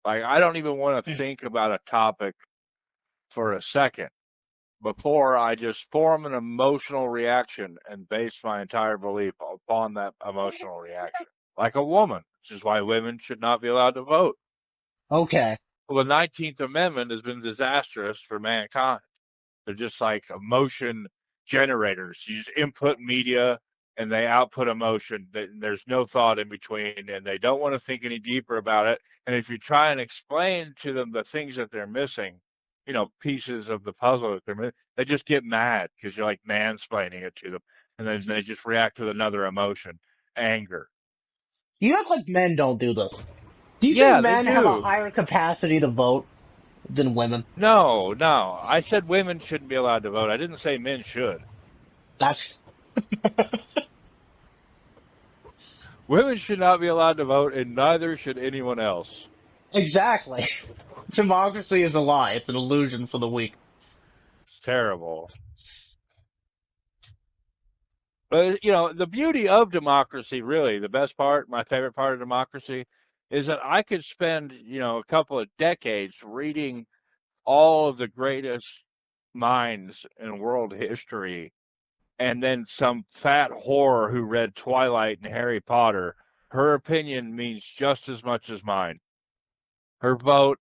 Like, I don't even want to think about a topic for a second before I just form an emotional reaction and base my entire belief upon that emotional reaction. Like a woman, which is why women should not be allowed to vote. Okay. Well, the 19th Amendment has been disastrous for mankind. They're just like emotion generators. You just input media and they output emotion. There's no thought in between, and they don't want to think any deeper about it. And if you try and explain to them the things that they're missing, pieces of the puzzle that they're missing, they just get mad because you're like mansplaining it to them. And then they just react with another emotion, anger. You act like men don't do this. Do you think Yeah, they men have a do. higher capacity to vote than women? No, no. I said women shouldn't be allowed to vote. I didn't say men should. That's Women should not be allowed to vote, and neither should anyone else. exactly. Democracy is a lie. It's an illusion for the weak. It's terrible. But, the beauty of democracy, really, the best part, my favorite part of democracy, is that I could spend, a couple of decades reading all of the greatest minds in world history, and then some fat whore who read Twilight and Harry Potter, her opinion means just as much as mine. Her vote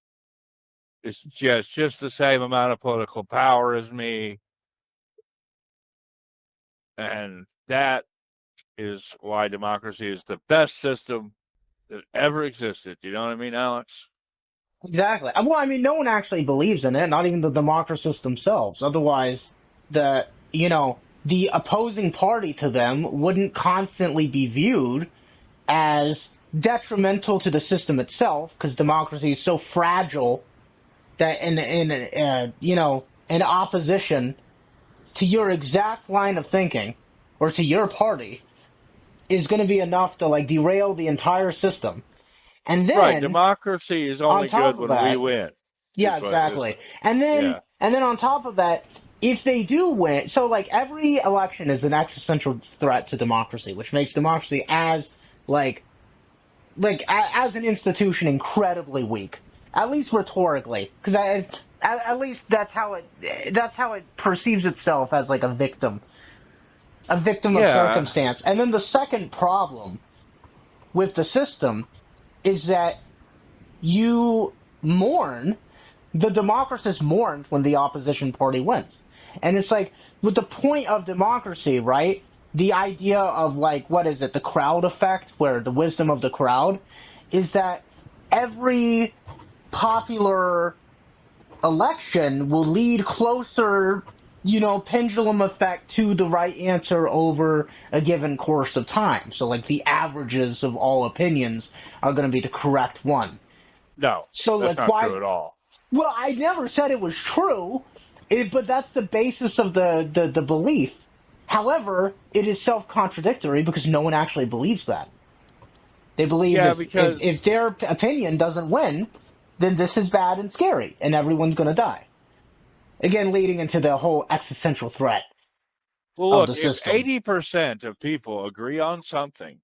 is just the same amount of political power as me, and that is why democracy is the best system that ever existed. You know what I mean, Alex? Exactly. Well, I mean, no one actually believes in it, not even the democracists themselves. Otherwise, the opposing party to them wouldn't constantly be viewed as detrimental to the system itself, because democracy is so fragile that in opposition to your exact line of thinking or to your party is going to be enough to like derail the entire system. And Right. then Democracy is on only top good of when we that, win. yeah, Is what is exactly. Yeah. And then on top of that, if they do win, so like every election is an existential threat to democracy, which makes democracy like as an institution incredibly weak, at least rhetorically, because at least that's how it perceives itself as like a victim of Yeah. circumstance. And then the second problem with the system is that you mourn the democracists mourn when the opposition party wins. And it's like with the point of democracy, right? The idea of like what is it, the crowd effect, where the wisdom of the crowd is that every popular election will lead closer, pendulum effect to the right answer over a given course of time. So like the averages of all opinions are going to be the correct one. No, So that's like not true why at all. well, I never said it was true, but that's the basis of the belief. However, it is self-contradictory because no one actually believes that. They believe Yeah, if because their opinion doesn't win, then this is bad and scary, and everyone's going to die. Again, leading into the whole existential threat well, of the look, if system. 80% of people agree on something,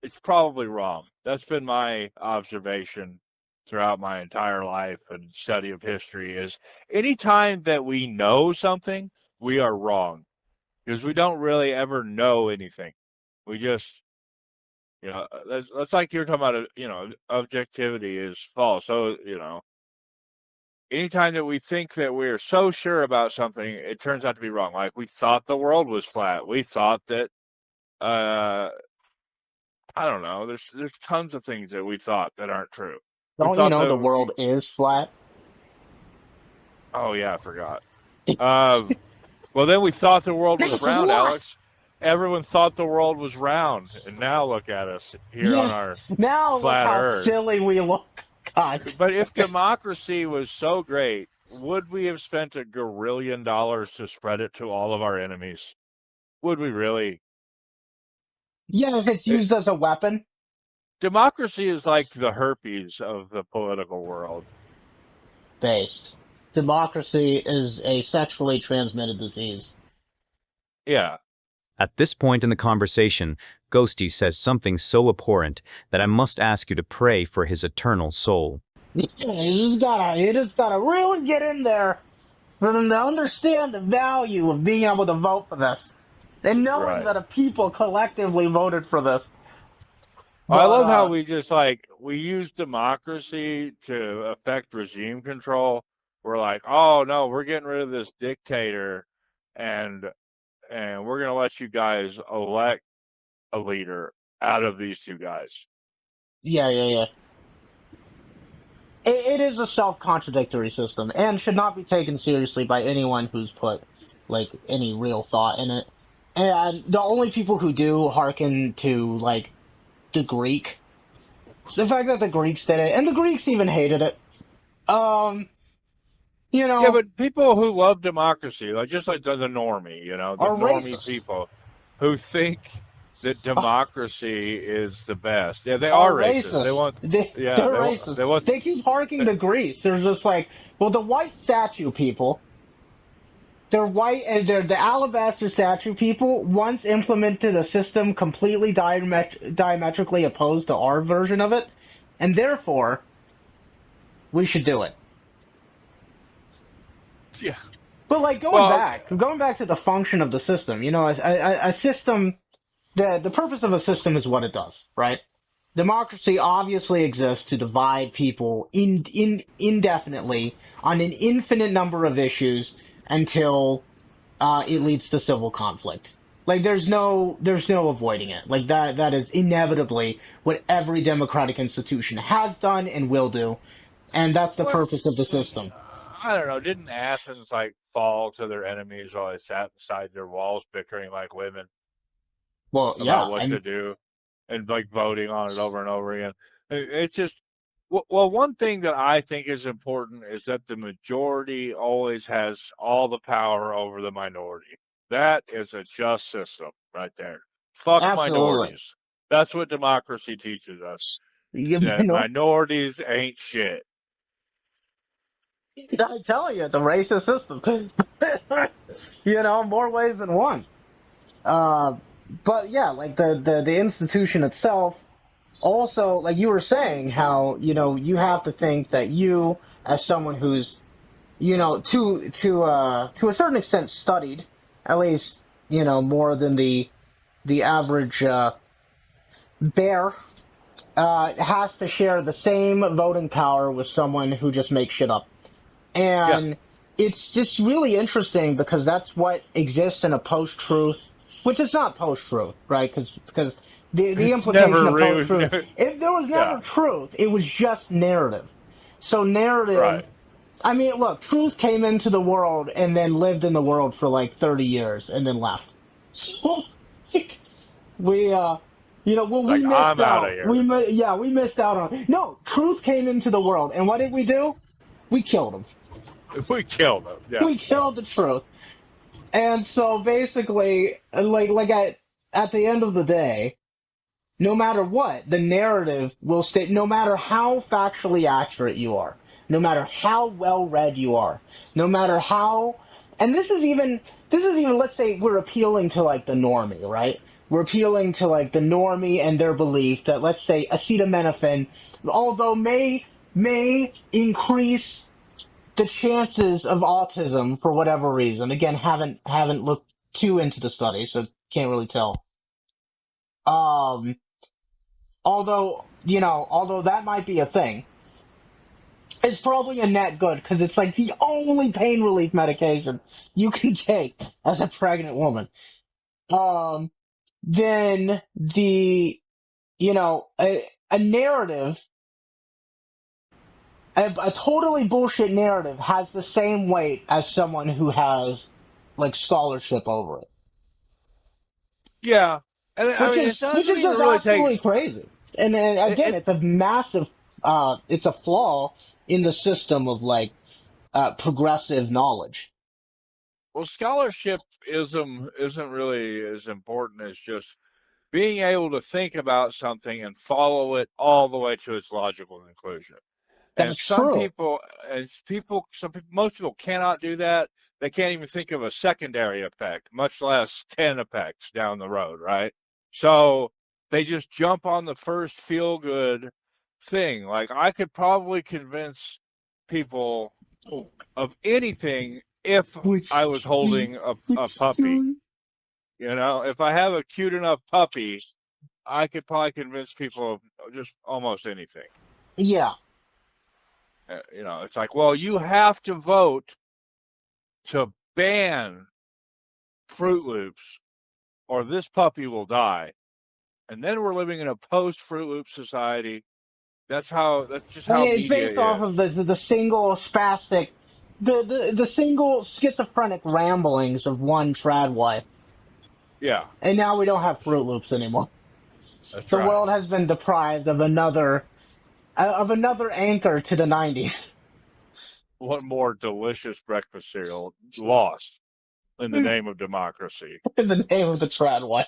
it's probably wrong. That's been my observation throughout my entire life and study of history is anytime that we know something, we are wrong because we don't really ever know anything. We just, that's like you're talking about, objectivity is false. So, anytime that we think that we're so sure about something, it turns out to be wrong. Like we thought the world was flat. We thought that, uh, I don't know. There's tons of things that we thought that aren't true. We Don't you thought know the that. world is flat? Oh yeah, I forgot. Uh, well, then we thought the world was This is round, why. Alex. Everyone thought the world was round, and now look at us here on Yeah. our Now look flat how Earth. silly we look. God. But if democracy was so great, would we have spent $1 gazillion to spread it to all of our enemies? Would we really? Yeah, if it's It, used as a weapon. democracy is like the herpes of the political world. Based. Democracy is a sexually transmitted disease. Yeah. At this point in the conversation, Ghosty says something so abhorrent that I must ask you to pray for his eternal soul. You just gotta really get in there for them to understand the value of being able to vote for this and knowing Right. that a people collectively voted for this. I But love how we just like we use democracy to affect regime control. We're like, oh no, we're getting rid of this dictator, and we're gonna let you guys elect a leader out of these two guys. yeah. It is a self-contradictory system and should not be taken seriously by anyone who's put like any real thought in it. And the only people who do hearken to like the Greek, the fact that the Greeks did it, and the Greeks even hated it. Um, you Yeah, know, but people who love democracy, like just like the normie, the are normie racist. people who think that democracy is the best. Yeah, they Are are racist. They racist. want, They're yeah, racist. they want. They keep harking to Greece. They're just like, well, the white statue people, they're white, and they're the alabaster statue people once implemented a system completely diametrically opposed to our version of it, and therefore we should do it. Yeah. But like Well, going back to the function of the system, a system, the purpose of a system is what it does, right? Democracy obviously exists to divide people indefinitely on an infinite number of issues until it leads to civil conflict. Like there's no avoiding it. Like that is inevitably what every democratic institution has done and will do, and that's the well, purpose of the system. I don't know. Didn't Athens like fall to their enemies while they sat inside their walls bickering like women Well, about yeah, what and to do and like voting on it over and over again? It's just, well, one thing that I think is important is that the majority always has all the power over the minority. That is a just system right there. Fuck absolutely. minorities. That's what democracy teaches us. You That know, minorities ain't shit. I tell you, it's a racist system. More ways than one. Uh, but yeah, like the institution itself also, like you were saying, how you have to think that you, as someone who's to a certain extent studied, at least more than the average bear, has to share the same voting power with someone who just makes shit up. Yeah. And it's just really interesting because that's what exists in a post-truth, which is not post-truth, right? Because the It's implication never of really, post-truth, if there was yeah, never truth, it was just narrative. So narrative, right. I mean, look, truth came into the world and then lived in the world for like 30 years and then left. So we well, we Like, missed I'm out of out. here. Yeah, we missed out on. No, truth came into the world, and what did we do? We killed him. We killed him. Yeah. We killed the truth. And so basically, at the end of the day, no matter what, the narrative will stay, no matter how factually accurate you are, no matter how well read you are, no matter how, and this is even, let's say we're appealing to like the normie, right? We're appealing to like the normie and their belief that, let's say, acetaminophen, although may increase the chances of autism for whatever reason. Again, haven't looked too into the study, so can't really tell. Um, although that might be a thing, it's probably a net good because it's like the only pain relief medication you can take as a pregnant woman. Um, then a narrative, a totally bullshit narrative has the same weight as someone who has like scholarship over it, Yeah. And I mean, it which doesn't is even just really take, absolutely crazy. And again, it, it's a massive, it's a flaw in the system of like progressive knowledge. well, scholarship isn't really as important as just being able to think about something and follow it all the way to its logical conclusion. And That's true. most people cannot do that. They can't even think of a secondary effect, much less 10 effects down the road, right? So they just jump on the first feel good thing. Like I could probably convince people of anything if I was holding a puppy. You know, if I have a cute enough puppy, I could probably convince people of just almost anything. Yeah. You know, it's like, well, you have to vote to ban Fruit Loops or this puppy will die. And then we're living in a post Fruit Loop society. That's just I how mean, it's media based off is. of the single spastic, the single schizophrenic ramblings of one trad wife. Yeah, And now we don't have Fruit Loops anymore. that's The right. world has been deprived of another anchor to the 90s. One more delicious breakfast cereal lost in the name of democracy. In the name of the trad wife.